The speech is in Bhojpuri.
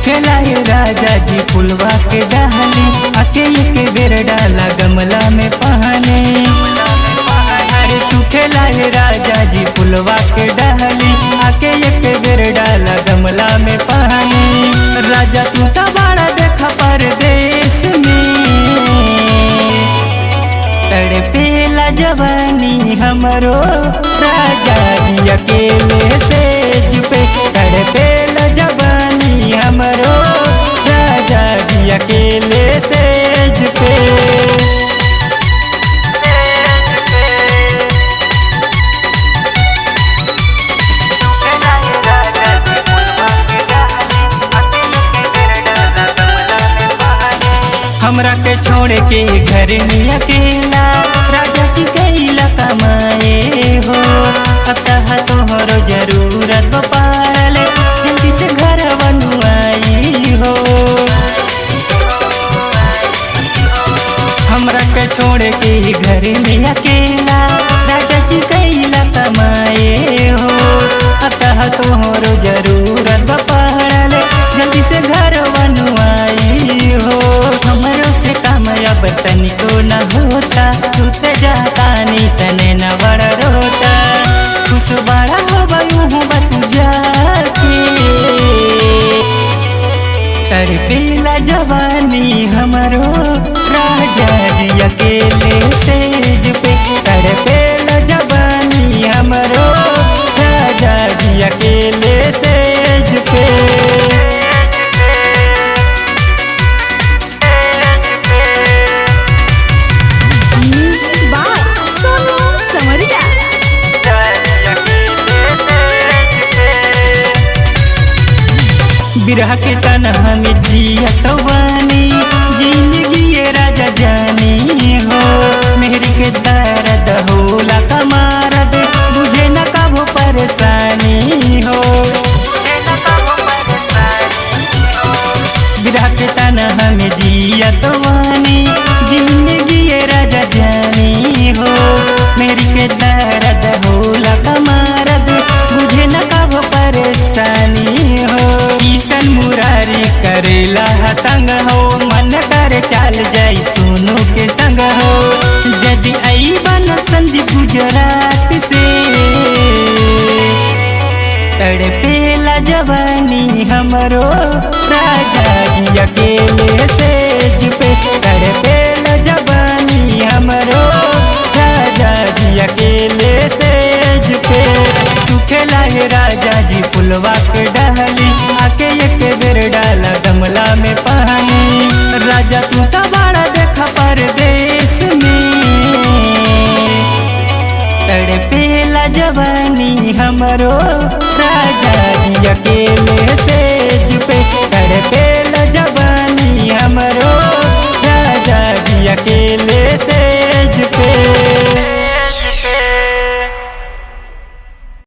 सुखेला है राजा जी फुलवा के डाली, आके एक बेर डाला गमला में पानी। अरे सुखेला है राजा जी फुलवा के डाली, आके एक बेर डाला गमला में पानी। राजा तू तो बड़ा देखा परदेश में, तड़पेला जवानी हमरो राजा जी अकेले सेज पे। तड़पेला जवानी हमरो राजा जी अकेले सेज पे। हमरा के छोड़ के घर में अकेला राजा जी कैला कमाए हो। अतः तोहरो जरूरत पाल जल्दी से घर बनवाई हो। हमरा के छोड़ के घर में अकेला राजा जी कैला कमाए हो। अतः तोहरो जरूरत पाल जल्दी से घर बनवाई हो। अब तनिको न होता, सुत जाता नी तने न बड़ा रोता। खुश बड़ा हो बयू बतू जाके, तड़पेला जवानी हमरो राजा जी अकेले सेज पे। तड़पेला जवानी हमरो राजा जी अकेले सेज पे। बिरह के तन्हा में जियत बानी, जिंदगी ये राजा जानी हो। मेहरी के दर्द होला कमारद, बुझे न कबो परेशानी हो। बिरह के तन्हा में जियत बानी, जिंदगी ये राजा जानी हो। मेहरी के दर्द होला कमारद, बुझे न कबो परेशानी हो। मुरारी करेला तंग हो, मन कर चाल जाई सोनू के संग हो। यदि आई बन संधि गुजरात से, तड़पेला जवानी हमरो राजा जी अकेले सेज पे। तड़पेला जवानी हमरो राजा जी अकेले सेज पे। सुखेला है राजा जी फुलवा के डाली, आके एक बेर डाला गमला में पानी। राजा तू तो बड़ा देखा परदेश में, तड़पेला जवानी हमरो राजा जी अकेले से।